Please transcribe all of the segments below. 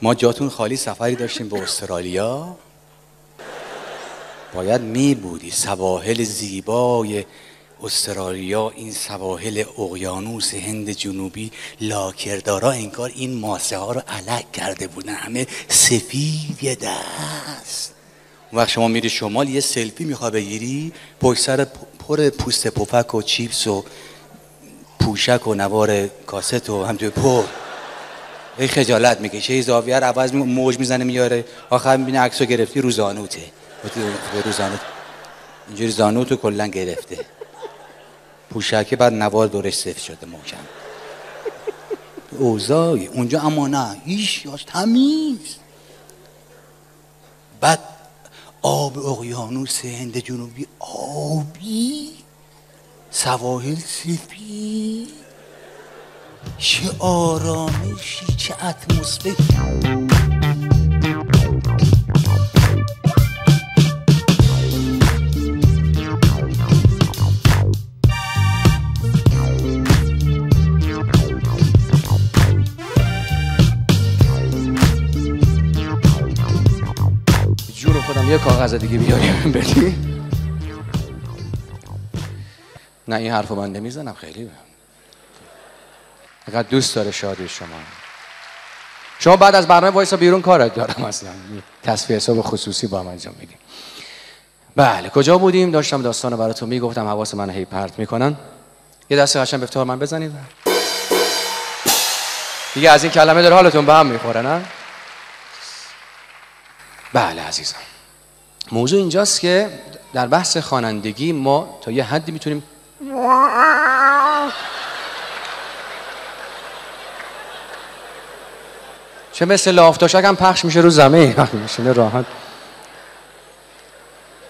ما جاتون خالی سفری داشتیم به استرالیا، باید می بودی سواحل زیبای استرالیا، این سواحل اقیانوس هند جنوبی، لاکردارا انگار این ماسه ها رو علک کرده بودن، همه سفید یه دست. اون وقت شما میری شمال یه سلفی میخوای بگیری، پشت سر پر پوست پفک و چیپس و پوشک و نوار کاست و همجور پر ای خجالت میکشه، یه زاویه رو عوض موج میزنه میاره، آخر میبینه عکسو گرفتی رو زانوته، رو زانوت اینجوری زانوتو کلا گرفته، پوشکه بعد نوار دورش سفت شده محکم. اوضاعی اونجا اما نه، هیچ تمیز. بعد آب اقیانوس هند جنوبی آبی، سواحل سفید، چه آرامشی، چه اتمسفری. جون خودم یه کاغذ دیگه بیاریم بدی؟ نه این حرفو من نمیزنم، خیلی فقط دوست داره شادی شما بعد از برنامه وایسا بیرون کارت دارم، اصلا تصفیه حساب خصوصی با هم انجام میدیم. بله کجا بودیم؟ داشتم داستانو براتون میگفتم، حواس من هی پرت میکنن. یه دست قشنگ به افتخار من بزنید دیگه، از این کلمه داره حالتون به هم میخوره نه؟ بله عزیزم، موضوع اینجاست که در بحث خوانندگی ما تا یه حدی میتونیم چه مثل لافتاشک هم پخش میشه رو زمین میشینه راحت.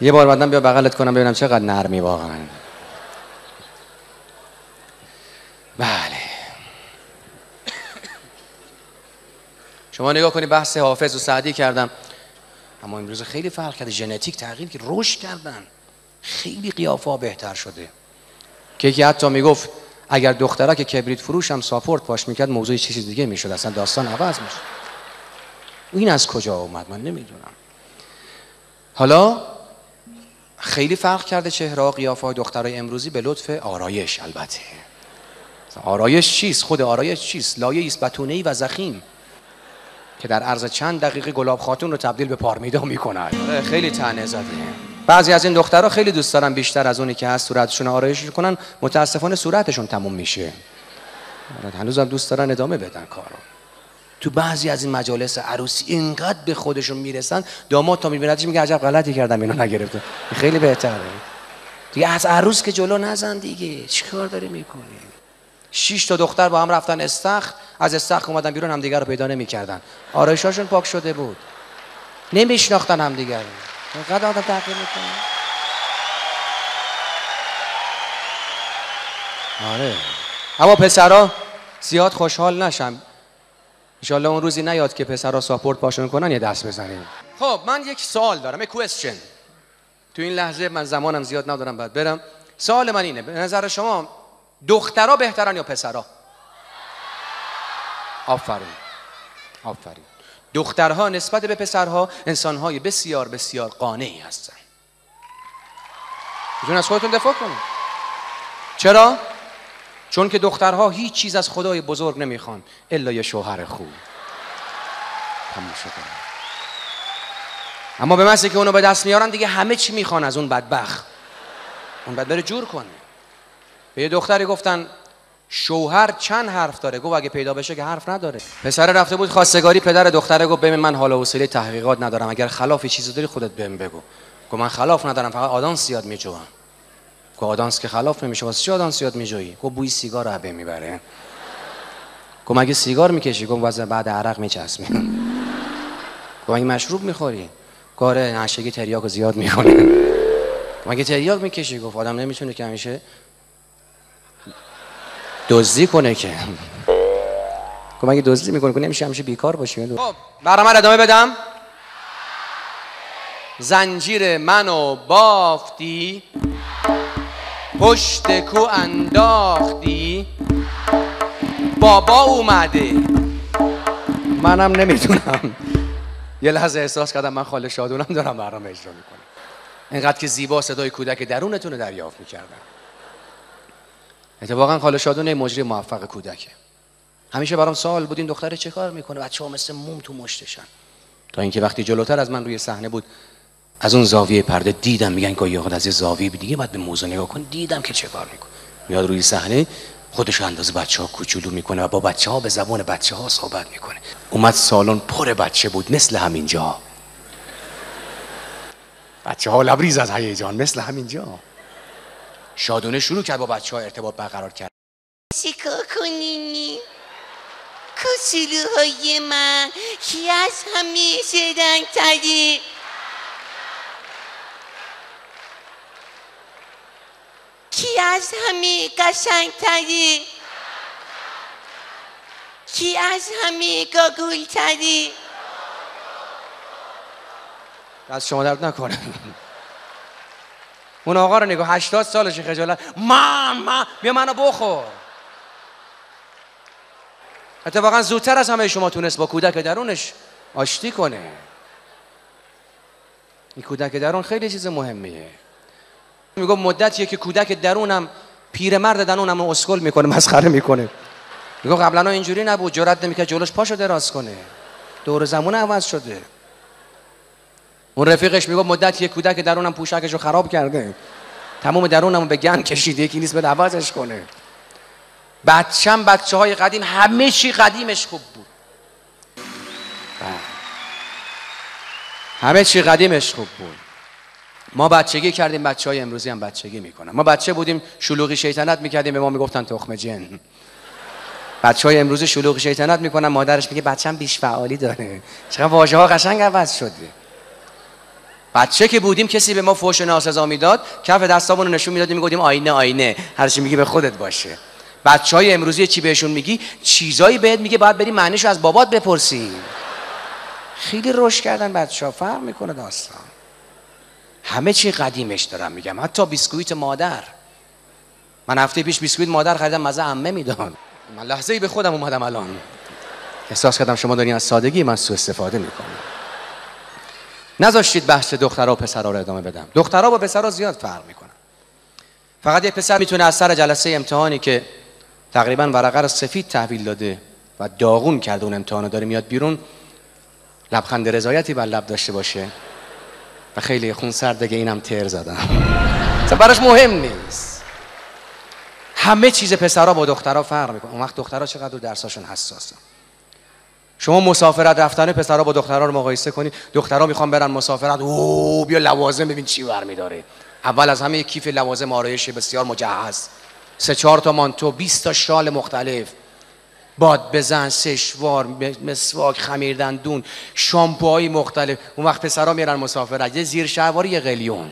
یه بار بعدم بیا بغلت کنم ببینم چقدر نرمی واقعا. بله شما نگاه کنی بحث حافظ و سعدی کردم، اما امروز خیلی فرق کرده، ژنتیک تغییر که رشد کردن، خیلی قیافه ها بهتر شده. که یکی حتی میگفت اگر دخترها که کبریت فروش هم ساپورت پاش میکرد موضوع چیز دیگه میشد، اصلا داستان عوض میشد. این از کجا اومد من نمیدونم. حالا خیلی فرق کرده چهره و قیافه های دخترای امروزی به لطف آرایش. البته آرایش چیست؟ خود آرایش چیست؟ لایه‌ای است بتونه‌ای و ضخیم که در عرض چند دقیقه گلاب خاتون رو تبدیل به پارمیدا میکند. خیلی طعنه زده. بعضی از این دخترها خیلی دوست دارن بیشتر از اونی که هست صورتشون آرایش کنن، متاسفانه صورتشون تموم میشه. هنوزم دوست دارن ادامه بدن کارو. تو بعضی از این مجالس عروسی اینقدر به خودشون میرسن، داماد تا میبیندش میگه عجب غلطی کردم اینو نگرفتم. خیلی بهتره دیگه، از عروس که جلو نزن دیگه، چیکار داری میکنی؟ 6 تا دختر با هم رفتن استخر، از استخر اومدن بیرون همدیگه رو پیدا نمیکردن، آرایشاشون پاک شده بود، نمیشناختن همدیگه رو. اینقدر آدم تغییر میکنه. آره اما پسرا زیاد خوشحال نشن، انشالله اون روزی نیاد که پسرا ساپورت پاشون کنن یه دست بزنیم. خب من یک سوال دارم، یک کوئسچن. تو این لحظه من زمانم زیاد ندارم بعد برم. سوال من اینه، به نظر شما دخترها بهترن یا پسرا؟ آفرین آفرین. دخترها نسبت به پسرها انسانهای بسیار بسیار قانعی هستن. میتونید از خودتون دفاع کنید. چرا؟ چون که دخترها هیچ چیز از خدای بزرگ نمیخوان الا یه شوهر خوب. تموم شده. اما به محضی که اونو به دست میارن دیگه همه چی میخوان از اون بدبخت. اون باید بره جور کنه. به یه دختری گفتن شوهر چند حرف داره؟ گفت اگه پیدا بشه که حرف نداره. پسر رفته بود خواستگاری، پدر دختره گفت ببین من حال و حوصله تحقیقات ندارم، اگر خلاف چیزی داری خودت بهم بگو. گفت من خلاف ندارم، فقط آدانس زیاد میجوام. گفت آدانس که خلاف نمیشه، واسه چی آدانس زیاد میجویی؟ گفت بوی سیگار رو میبره. گفت مگه سیگار میکشی؟ گفت واسه بعد عرق میچسبی. گفت مگه مشروب میخوری؟ کار نشگی تریاکو زیاد میکنه. مگه تریاک میکشی؟ گفت آدم نمیتونه که همیشه دزدی کنه که. گفت مگه دزدی میکنه که نمیشه همیشه بیکار باشی. خب برنامه رو ادامه بدم. زنجیر منو بافتی، پشت کو انداختی، بابا اومده منم نمیدونم. یه لحظه احساس کردم من خاله شادونم دارم برنامه اجرا میکنم. اینقدر که زیبا صدای کودک درونتون رو دریافت میکردم. اتفاقا خاله شادون مجری موفق کودکه. همیشه برام سوال بود این دختر چه کار میکنه؟ بچه‌ها مثل موم تو مشتشن. تا اینکه وقتی جلوتر از من روی صحنه بود از اون زاویه پرده دیدم، میگن که یه از یه زاویه دیگه باید به موضوع نگاه کن، دیدم که چه کار میکنه. میاد روی صحنه خودش اندازه بچه‌ها کوچولو میکنه و با بچه‌ها به زبان بچه‌ها صحبت میکنه. اومد سالن پر بچه بود مثل همینجا. بچه‌ها لبریز از هیجان مثل همینجا. شادونه شروع کرد با بچه‌ها ارتباط برقرار کرد. چیکار کنی؟ کوچولوهای من کی از همه زرنگ‌تری؟ کی از همه قشنگ‌تری؟ کی از همه گاگول‌تری؟ از شما درد نکنه. اون آقا رو نگاه 80 سالشه خجالت. من بیا منو بخور. اتفاقا زودتر از همه شما تونست با کودک درونش آشتی کنه. این کودک درون خیلی چیز مهمیه. میگم مدتیه که کودک درونم پیرمرد درونم رو اسکل میکنه، مسخره میکنه. میگم قبلا اینجوری نبود، جرئت نمیکرد جلوش پاشو دراز کنه. دور زمان عوض شده. اون رفیقش میگم مدتیه کودک درونم پوشکشو خراب کرده. تمام درونمو به گند کشیده، یکی نیست به عوضش کنه. بچه‌های قدیم همه چی قدیمش خوب بود. همه چی قدیمش خوب بود. ما بچگی کردیم، بچه‌های امروزی هم بچگی میکنن. ما بچه بودیم شلوغی شیطنت میکردیم، به ما میگفتن تخم جن. بچه‌های امروزی شلوغی شیطنت میکنن، مادرش میگه بچه‌م بیش فعالی داره. چقدر واژه‌ها قشنگ عوض شده. بچه که بودیم کسی به ما فحش ناسزا میداد، کف دستامون رو نشون میدادیم میگفتیم آینه، هر چی میگی به خودت باشه. بچهای امروزی چی بهشون میگی؟ چیزایی بهت میگه باید بری معنیشو از بابات بپرسی. خیلی رشد کردن بچه‌ها، فرق میکنه داستان. همه چی قدیمش دارم میگم، حتی بیسکویت مادر. من هفته پیش بیسکویت مادر خریدم، مزه عمه میداد. من لحظه‌ای به خودم اومدم الان. احساس کردم شما دارین از سادگی من سوء استفاده میکنید. نذاشتید بحث دخترها و پسرها رو ادامه بدم. دخترها با پسرها زیاد فرق میکنن. فقط یک پسر میتونه از سر جلسه امتحانی که تقریبا ورقه رو سفید تحویل داده و داغون کرده اون امتحانو داره میاد بیرون، لبخند رضایتی بر لب داشته باشه و خیلی خونسردگی اینم تر زدم. اصلا براش مهم نیست. همه چیز پسرها با دخترها فرق میکنه. اون وقت دخترها چقدر رو درساشون حساسن. شما مسافرت رفتن پسرها با دخترها رو مقایسه کنید. دخترها میخوان برن مسافرت، اوه بیا لوازم ببین چی برمی‌داره. اول از همه یک کیف لوازم آرایش بسیار مجهز، 3-4 تا مانتو، 20 تا شال مختلف، باد بزن، سشوار، مسواک، خمیردندون، شامپوهای مختلف. اون وقت پسرها میرن مسافرت، یه زیر شلوار، یه قلیون.